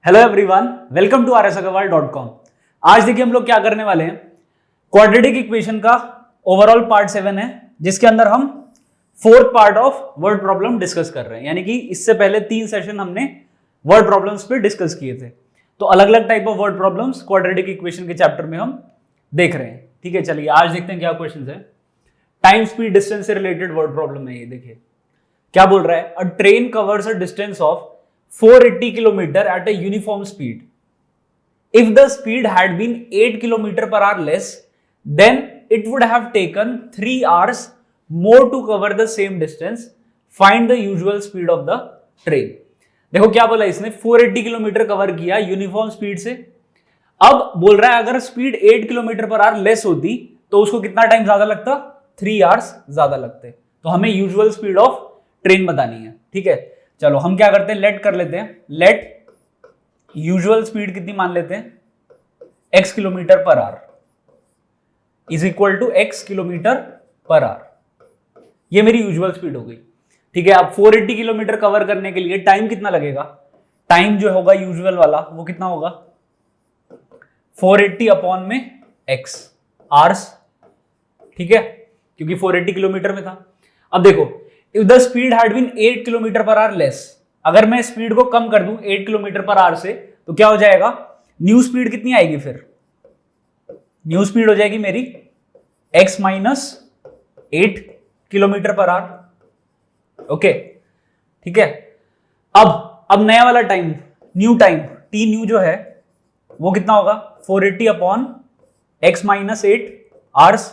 Hello everyone, welcome to rsagarwal.com। आज देखिए हम लोग क्या करने वाले हैं। क्वाड्रेटिक इक्वेशन का ओवरऑल पार्ट 7 है, जिसके अंदर हम fourth part of word problem discuss कर रहे हैं। यानी कि इससे पहले 3 सेशन हमने वर्ड प्रॉब्लम्स पे डिस्कस किए थे, तो अलग अलग type of word problems quadratic equation के चैप्टर में हम देख रहे हैं। ठीक है, चलिए आज देखते हैं क्या क्वेश्चन है। टाइम स्पीड डिस्टेंस से रिलेटेड वर्ड प्रॉब्लम है ये। देखिए क्या बोल रहा है। अ train covers a distance of 480 kilometer at a uniform speed. If the speed had been 8 kilometer per hour less, then it would have taken 3 hours more to cover the same distance. Find the usual speed of the train. देखो क्या बोला इसने, 480 kilometre cover किया uniform speed से। अब बोल रहा है अगर speed 8 kilometre per hour less होती तो उसको कितना टाइम ज्यादा लगता, 3 आवर्स ज्यादा लगते। तो हमें यूजुअल स्पीड ऑफ ट्रेन बतानी है। ठीक है, चलो हम क्या करते हैं, लेट कर लेते हैं। लेट यूजुअल स्पीड कितनी मान लेते हैं, x kilometre per hour is equal to x kilometre per hour. ये मेरी यूजुअल स्पीड हो गई। ठीक है, अब 480 किलोमीटर कवर करने के लिए टाइम कितना लगेगा। टाइम जो होगा यूजुअल वाला वो कितना होगा, 480 अपॉन में x आवर्स। ठीक है, क्योंकि 480 किलोमीटर में था। अब देखो, if the speed had been 8 kilometre per hour less, अगर मैं स्पीड को कम कर दूं 8 किलोमीटर पर आवर से, तो क्या हो जाएगा, न्यू स्पीड कितनी आएगी। फिर न्यू स्पीड हो जाएगी मेरी x minus 8 kilometre per our. Okay, ठीक है। अब नया वाला time, new time t new जो है वो कितना होगा, 480 upon x minus 8 hours.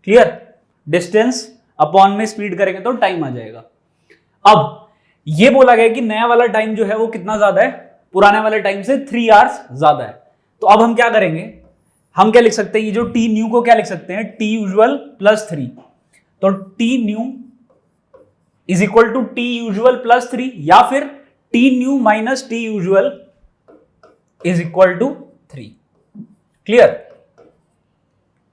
Clear, distance upon में स्पीड करेंगे तो टाइम आ जाएगा। अब ये बोला गया कि नया वाला टाइम जो है वो कितना ज्यादा है, पुराने वाले टाइम से 3 आवर्स ज्यादा है। तो अब हम क्या करेंगे, हम क्या लिख सकते हैं, ये जो टी न्यू को क्या लिख सकते हैं, टी यूजुअल प्लस 3। तो T new is equal to T usual plus 3, या फिर T new minus T usual is equal to 3। Clear,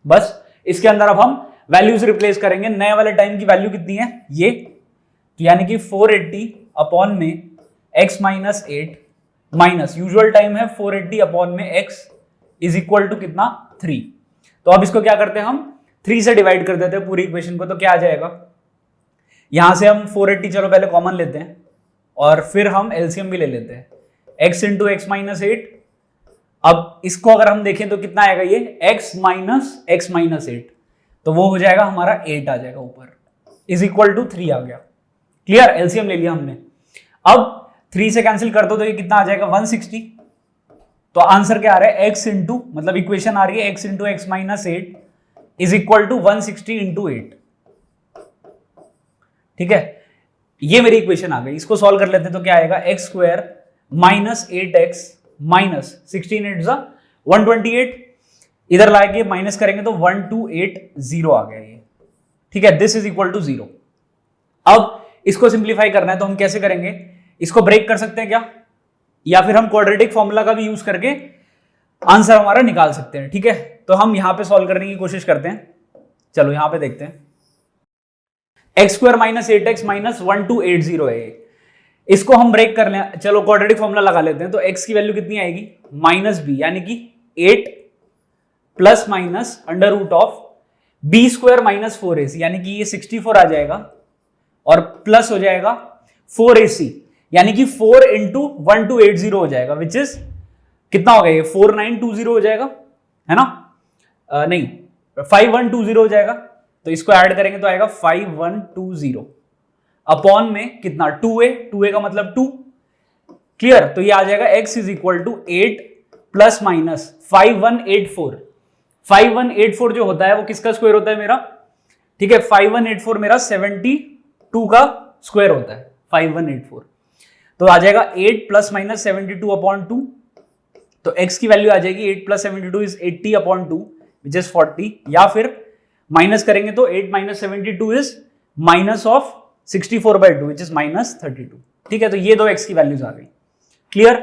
बस इसके अंदर अब हम वैल्यूज रिप्लेस करेंगे। नए वाले टाइम की वैल्यू कितनी है, ये, तो यानी कि 480 अपॉन में x minus 8 minus usual time है 480 अपॉन में x इज इक्वल टू कितना, 3। तो अब इसको क्या करते हैं, हम 3 से डिवाइड कर देते हैं पूरी इक्वेशन को। तो क्या आ जाएगा, यहां से हम 480 चलो पहले कॉमन लेते हैं और फिर हम एलसीएम भी ले लेते हैं, x इंटू एक्स माइनस 8। अब इसको अगर हम देखें तो कितना आएगा, ये x माइनस 8, तो वो हो जाएगा हमारा 8 आ जाएगा ऊपर, इज इक्वल टू 3 आ गया। क्लियर, एलसीएम ले लिया हमने। अब 3 से कैंसिल कर दो तो ये कितना आ जाएगा, 160। तो आंसर क्या आ रहा है, x इंटू, मतलब इक्वेशन आ रही है x into x minus 8 is equal to 160 into 8। ठीक है, ये मेरी इक्वेशन आ गई। इसको सॉल्व कर लेते हैं तो क्या आएगा, x square minus 8x minus 16 8 जा 128, इधर लाके माइनस करेंगे तो 1280 आ गया ये। ठीक है, दिस इज इक्वल टू 0। अब इसको सिंप्लीफाई करना है तो हम कैसे करेंगे, इसको ब्रेक कर सकते हैं क्या, या फिर हम क्वाड्रेटिक फॉर्मूला का भी यूज करके आंसर हमारा निकाल सकते हैं। ठीक है, तो हम यहां पे सॉल्व करने की कोशिश करते हैं। चलो यहां पे देखते हैं, x square minus 8x minus 1280 है ये। इसको हम ब्रेक कर लें, चलो क्वाड्रेटिक फॉर्मूला लगा लेते हैं। तो x की वैल्यू कितनी आएगी, माइनस b, यानी कि 8 plus minus under root of B square minus 4ac, यानी कि ये 64 आ जाएगा, और प्लस हो जाएगा 4ac, यानी कि 4 इंटू 1280 हो जाएगा, विच इज कितना हो गया, ये 4920 हो जाएगा, है ना, नहीं 5120 हो जाएगा। तो इसको ऐड करेंगे तो आएगा 5120 अपॉन में कितना, 2a का मतलब 2। क्लियर, तो ये आ जाएगा x is equal to 8 plus minus 5184। 5184 जो होता है वो किसका स्क्वायर होता है मेरा, ठीक है, 5184 मेरा 72 का स्क्वायर होता है, 5184। तो आ जाएगा 8 प्लस माइनस 72 अपॉन 2। तो x की वैल्यू आ जाएगी 8 plus 72 is 80 upon 2 which is 40, या फिर माइनस करेंगे तो 8 minus 72 is minus of 64/2 which is minus 32। ठीक है, तो ये दो x की वैल्यूज आ गई। क्लियर,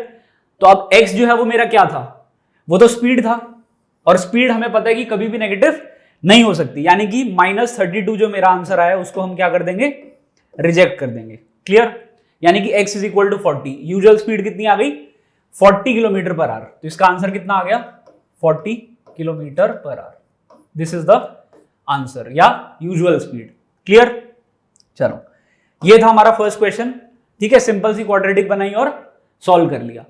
तो अब x जो है वो मेरा क्या था, वो तो स्पीड था, और स्पीड हमें पता है कि कभी भी नेगेटिव नहीं हो सकती, यानी कि माइनस 32 जो मेरा आंसर आया उसको हम क्या कर देंगे, रिजेक्ट कर देंगे। क्लियर, यानी कि x is equal to 40। Usual speed कितनी आ गई, 40 किलोमीटर पर आवर। तो इसका आंसर कितना आ गया? 40 kilometre per our. This is the answer या यूजुअल स्पीड। क्लियर? चलो, ये था हमारा फर्स्ट क्वेश्चन। ठीक है, सिंपल सी क्वाड्रेटिक बनाई और सॉल्व कर लिया।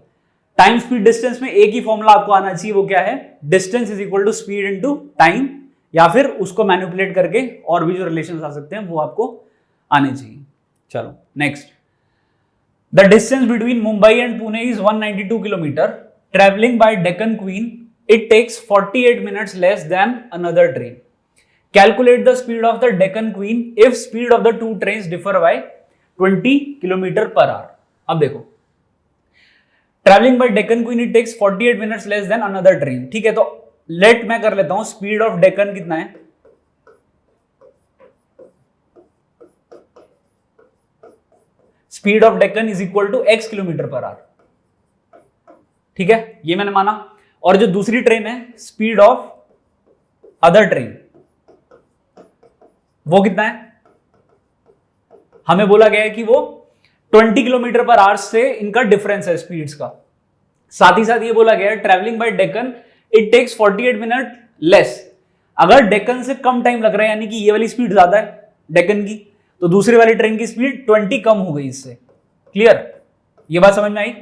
टाइम स्पीड डिस्टेंस में एक ही फॉर्मूला आपको आना चाहिए, वो क्या है? Distance is equal to speed into time, या फिर उसको मैनिपुलेट करके और भी जो रिलेशंस आ सकते हैं वो आपको आने चाहिए। चलो next, the distance between Mumbai and Pune is 192 kilometre. Travelling by Deccan Queen it takes 48 minutes less than another train. Calculate the speed of the Deccan Queen if speed of the two trains differ by 20 kilometre per hour. अब देखो, travelling by Deccan Queen it takes 48 minutes less than another train. ठीक है, तो late मैं कर लेता हूं, speed of Deccan कितना है? Speed of Deccan is equal to x kilometre per hour. ठीक है, ये मैंने माना। और जो दूसरी ट्रेन है, स्पीड ऑफ अदर ट्रेन, वो कितना है? हमें बोला गया है कि वो 20 किलोमीटर पर आवर से इनका डिफरेंस है स्पीड्स का। साथ ही साथ ये बोला गया है travelling by Deccan it takes 48 minute less. अगर डेक्कन से कम टाइम लग रहा है, यानी कि ये वाली स्पीड ज्यादा है डेक्कन की, तो दूसरी वाली ट्रेन की स्पीड 20 कम हो गई इससे। क्लियर? ये बात समझ में आई?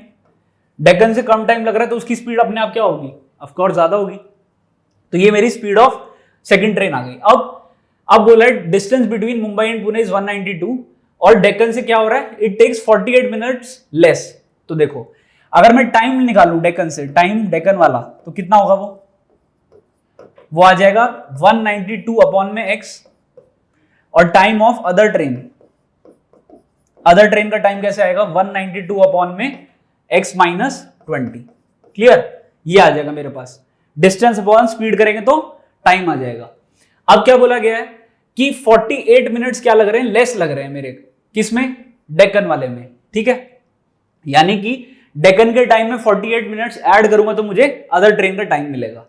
डेक्कन से कम टाइम लग रहा है तो उसकी स्पीड अपने आप क्या होगी? ऑफ कोर्स ज्यादा होगी। तो ये मेरी स्पीड ऑफ सेकंड ट्रेन आ गई। अब बोला है distance between Mumbai and Pune is 192 और डेक्कन से क्या हो रहा है? It takes 48 minutes less. तो देखो, अगर मैं टाइम निकालूं डेक्कन से, टाइम डेक्कन वाला, तो कितना होगा? वो आ जाएगा 192 अपॉन में x, और time of other train, other train का टाइम कैसे आएगा? 192 अपॉन में x माइनस 20। क्लियर? ये आ जाएगा मेरे पास। डिस्टेंस अपॉन स्पीड करेंगे तो टाइम आ जाएगा। अब क्या बोला गया है कि 48 मिनट्स क्या लग रहे हैं? लेस लग रहे हैं मेरे, किसमें? डेक्कन वाले में। ठीक है, यानी कि डेक्कन के टाइम में 48 मिनट्स ऐड करूंगा तो मुझे अदर ट्रेन का टाइम मिलेगा।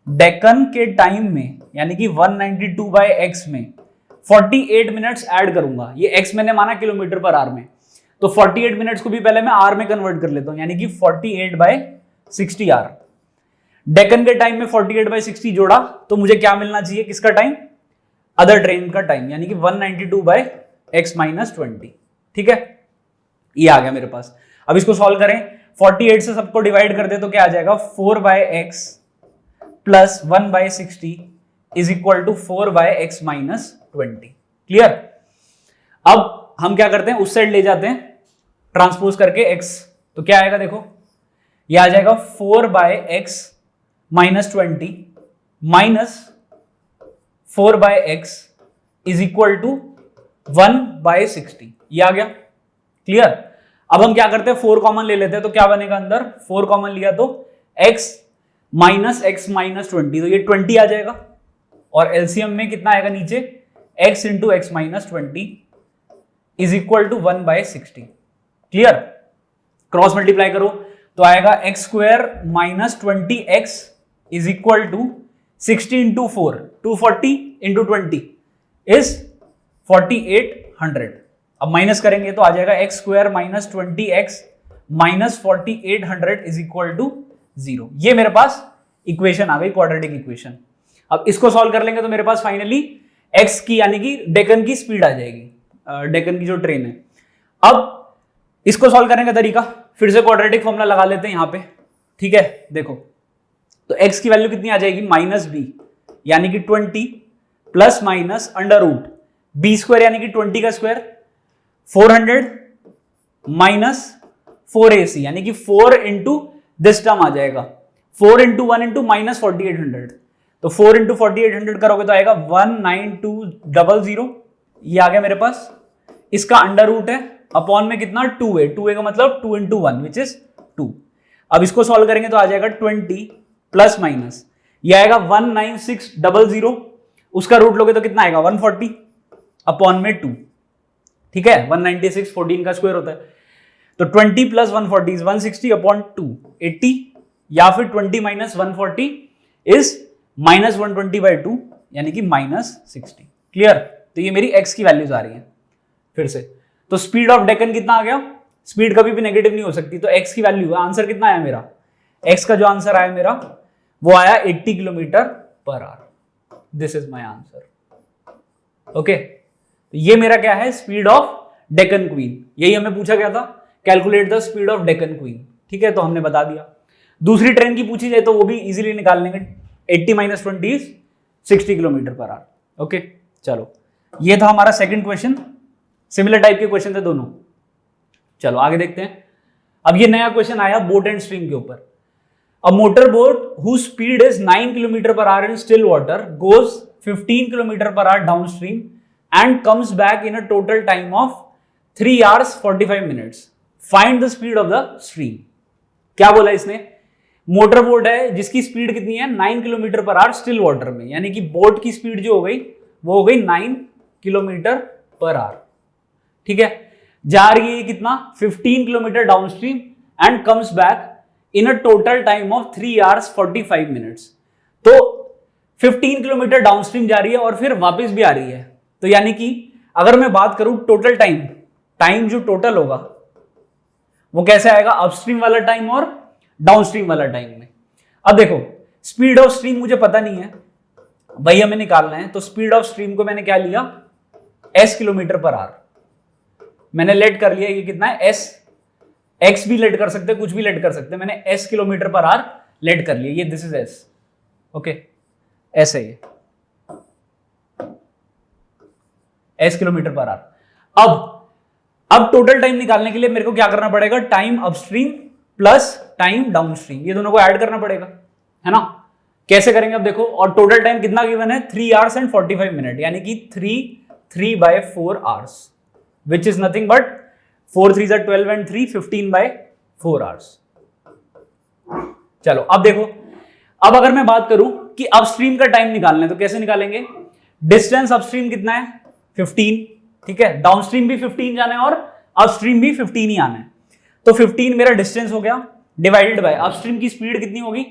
डेक्कन के टाइम में, यानी कि 192 बाय x में 48 मिनट्स ऐड करूंगा। ये x मैंने माना किलोमीटर पर आवर में, तो 48 मिनट्स को भी पहले मैं आर में कन्वर्ट कर लेता हूं, यानी कि 48 बाय 60 आर। डेक्कन के टाइम में 48 बाय 60 जोड़ा तो मुझे क्या मिलना चाहिए? किसका टाइम? अदर ट्रेन का टाइम, यानी कि 192 बाय x माइनस 20। ठीक है, ये आ गया मेरे पास। अब इसको सॉल्व करें, 48 से सबको डिवाइड कर दे तो क्या आ जाएगा? 4 by x plus 1 by 60 is equal to 4 by x minus 20। Clear? अब हम क्या करते हैं, उस साइड ले जाते हैं ट्रांसपोज करके x, तो क्या आएगा? देखो, ये आ जाएगा 4 by x minus 20 minus 4 by x is equal to 1 by 60। ये आ गया। क्लियर? अब हम क्या करते हैं, 4 कॉमन ले लेते हैं, तो क्या बनेगा अंदर? 4 कॉमन लिया तो x माइनस x माइनस 20, तो ये 20 आ जाएगा। और एलसीएम में कितना आएगा नीचे? x into x minus 20 is equal to 1 by 60। Clear? Cross multiply करो तो आएगा x square minus 20x is equal to 60 into 4, 240 into 20 is 4800। अब माइनस करेंगे तो आ जाएगा x square minus 20x minus 4800 is equal to 0। ये मेरे पास इक्वेशन आ गई, क्वाड्रेटिक इक्वेशन। अब इसको सॉल्व कर लेंगे तो मेरे पास फाइनली x की, यानी कि डेक्कन की स्पीड आ जाएगी, डेक्कन की जो ट्रेन है। अब इसको सॉल्व करने का तरीका, फिर से क्वाड्रेटिक फॉर्मूला लगा लेते हैं यहां पे। ठीक है, देखो, तो x की वैल्यू कितनी आ जाएगी? माइनस b, यानी कि 20 plus minus under root b square, यानी कि 20 का स्क्वायर, 400 माइनस 4ac, यानी कि 4 इंटू दिस टर्म आ जाएगा, 4 इंटू 1 इंटू माइनस 4800, तो 4 इंटू 4800 करोगे तो आएगा 19200। ये आ गया मेरे पास। इसका अंडर रूट है, अपॉन में कितना? 2a, 2a का मतलब 2 इंटू 1 विच इज 2। अब इसको सॉल्व करेंगे तो आ जाएगा 20 प्लस माइनस, ये आएगा 19600, उसका रूट लोगे तो कितना आएगा? 140 अपॉन में 2। ठीक है, 196 14 का स्क्वायर होता है, तो 20 प्लस 140 इज 160 अपॉन 2, 80, या फिर 20 माइनस 140 इज माइनस 120 बाई 2, यानी कि माइनस 60। क्लियर? तो ये मेरी x की वैल्यूज आ रही है। फिर से, तो स्पीड ऑफ डेक्कन कितना आ गया? स्पीड कभी भी नेगेटिव नहीं हो सकती, तो x की वैल्यू, आंसर कितना आया मेरा, x का जो आंसर आया मेरा वो आया 80 kilometre per our. This is my answer. Okay, तो ये मेरा क्या है, स्पीड ऑफ डेक्कन क्वीन। यही हमें पूछा गया था, calculate the speed of Deccan queen. ठीक है, तो हमने बता दिया। दूसरी ट्रेन की पूछी जाए तो वो भी इजीली निकाल लेंगे, 80 - 20 is 60 kilometre per our. Okay, चलो ये था हमारा सेकंड क्वेश्चन। सिमिलर टाइप के क्वेश्चन थे दोनों। चलो आगे देखते हैं। अब ये नया क्वेश्चन आया बोट एंड स्ट्रीम के ऊपर। A motor boat whose speed is 9 kilometre per hour in still water goes 15 kilometre per hour down stream and comes back in a total time of 3 hours 45 minutes. Find the speed of the stream. क्या बोला इसने, motor boat है जिसकी speed कितनी है, 9 kilometre per our still water में, यानी कि बोट की स्पीड जो हो गई वो हो गई 9 किलोमीटर पर आवर। ठीक है, जा रही है कितना, 15 kilometre down stream and comes back in a total time of 3 hours 45 minutes. तो 15 किलोमीटर डाउन स्ट्रीम जा रही है और फिर वापस भी आ रही है, तो यानी कि अगर मैं बात करूं टोटल टाइम जो टोटल होगा वो कैसे आएगा, अपस्ट्रीम वाला टाइम और डाउनस्ट्रीम वाला टाइम में। अब देखो स्पीड ऑफ स्ट्रीम मुझे पता नहीं है, वही हमें निकालना है। तो स्पीड ऑफ स्ट्रीम को मैंने क्या लिया, s किलोमीटर पर आवर मैंने लेट कर लिया। ये कितना है, s, x भी लेट कर सकते, कुछ भी लेट कर सकते, मैंने s kilometre per hour let कर लिया। ये this is s। Okay, s है ये, s किलोमीटर पर आवर। अब टोटल टाइम निकालने के लिए मेरे को क्या करना पड़ेगा, time upstream plus time downstream, ये दोनों को ऐड करना पड़ेगा, है ना। कैसे करेंगे अब देखो, और टोटल टाइम कितना गिवन है, 3 hours and 45 minutes, यानी कि 3/4 hours, which is nothing but 4 3s are 12 and 3 15/4 hours। चलो अब देखो, अब अगर मैं बात करूं कि अपस्ट्रीम का टाइम निकालना है तो कैसे निकालेंगे, डिस्टेंस अपस्ट्रीम कितना है 15, ठीक है, डाउनस्ट्रीम भी 15 जाना है और अपस्ट्रीम भी 15 ही आना है। तो 15 मेरा डिस्टेंस हो गया, डिवाइडेड बाय अपस्ट्रीम की स्पीड कितनी होगी।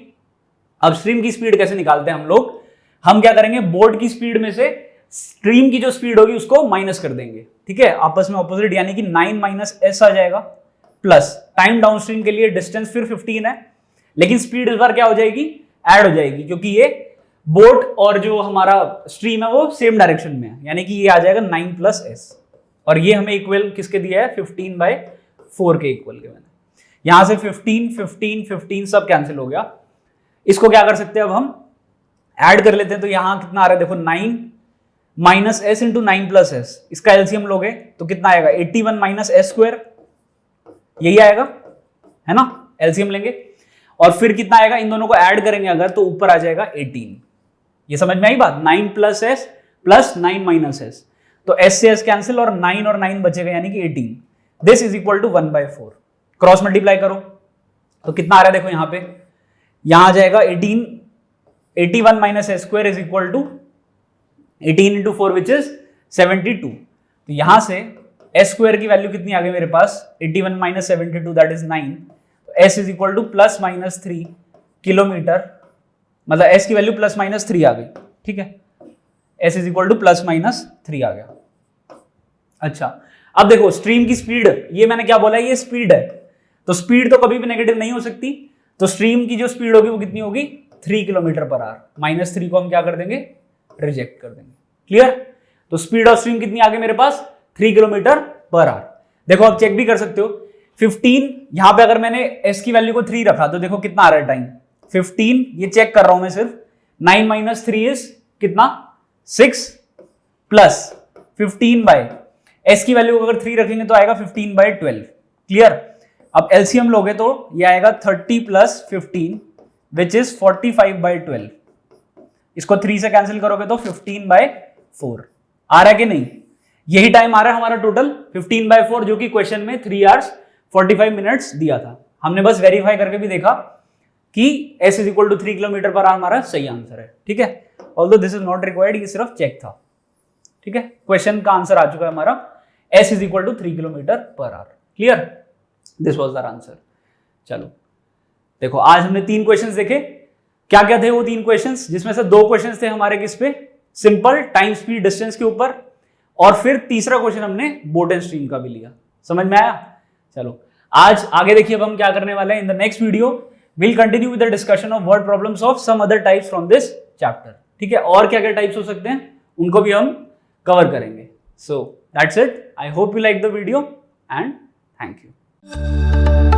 अपस्ट्रीम की स्पीड कैसे निकालते हैं हम लोग, हम क्या करेंगे, बोट की स्पीड में से स्ट्रीम की जो स्पीड होगी उसको माइनस कर देंगे, ठीक है, आपस में ऑपोजिट, यानी कि 9 - s आ जाएगा, प्लस टाइम डाउनस्ट्रीम के लिए डिस्टेंस फिर 15 है, लेकिन स्पीड इस बार क्या हो जाएगी, ऐड हो जाएगी, क्योंकि ये बोट और जो हमारा स्ट्रीम है वो सेम डायरेक्शन में है, यानी कि ये आ जाएगा 9 + s, और ये हमें इक्वल किसके दिया है, 15/4 के इक्वल के। मैंने यहां से 15 15 15 सब कैंसिल हो गया। इसको क्या कर सकते हैं, अब हम ऐड कर लेते हैं। तो यहां कितना आ रहा है देखो, 9 - s × 9 + s, इसका एलसीएम लोगे तो कितना आएगा, 81 - s², यही आएगा, है ना, एलसीएम लेंगे और फिर कितना आएगा, इन दोनों को ऐड करेंगे अगर तो ऊपर आ जाएगा 18। ये समझ में आई बात, 9 + s + 9 - s, तो s से s कैंसिल और 9 और 9 बचेगा, यानी कि 18। This is equal to 1/4। Cross multiply करो तो कितना आ रहा है देखो, यहां पे यहां आ जाएगा 81 - s² is equal to 18 × 4 which is 72। तो यहां से s² की वैल्यू कितनी आ गई मेरे पास, 81 - 72 दैट इज 9। तो s is equal to +-3 kilometre, मतलब s की वैल्यू +-3 आ गई, ठीक है, s इज इक्वल टू +-3 आ गया। अच्छा अब देखो स्ट्रीम की स्पीड, ये मैंने क्या बोला, ये स्पीड है, तो स्पीड तो कभी भी नेगेटिव नहीं हो सकती, तो स्ट्रीम की जो स्पीड होगी वो कितनी होगी, 3 किलोमीटर पर आवर, -3 को हम क्या कर देंगे, रिजेक्ट कर देंगे। क्लियर, तो स्पीड ऑफ स्ट्रीम कितनी आ गई मेरे पास, 3 किलोमीटर पर आवर। देखो आप चेक भी कर सकते हो, 15 यहां पे अगर मैंने s की वैल्यू को 3 रखा तो देखो कितना आ रहा है टाइम, 15, ये चेक कर रहा हूं मैं सिर्फ, 9 - 3 इज कितना, 6 प्लस 15 s की वैल्यू अगर 3 रखेंगे तो आएगा 15/12। क्लियर, अब एलसीएम लोगे तो ये आएगा 30 + 15 विच इज 45/12। इसको 3 से कैंसिल करोगे तो 15/4 आ रहा है कि नहीं, यही टाइम आ रहा है हमारा टोटल 15/4, जो कि क्वेश्चन में 3 hours 45 minutes दिया था। हमने बस वेरीफाई करके भी देखा कि s is equal to 3 kilometre per hour हमारा सही आंसर है, ठीक है, although this is not required, ये सिर्फ चेक था, ठीक है, क्वेश्चन का आंसर आ चुका है हमारा, s is equal to 3 kilometre per hour. Clear, this was the answer. चलो देखो आज हमने 3 क्वेश्चंस देखे, क्या क्या थे वो 3 क्वेश्चंस, जिसमें से 2 क्वेश्चंस थे हमारे किस पे, सिंपल टाइम स्पीड डिस्टेंस के ऊपर, और फिर तीसरा क्वेश्चन हमने बोट एंड स्ट्रीम का भी लिया। समझ में आया? चलो आज आगे देखिए अब हम क्या करने वाले हैं। In the next video will continue with the discussion of word problems of some other types from this chapter. ठीक है, और क्या क्या टाइप्स हो सकते हैं उनको भी हम कवर करेंगे। So that's it, I hope you like the video and thank you.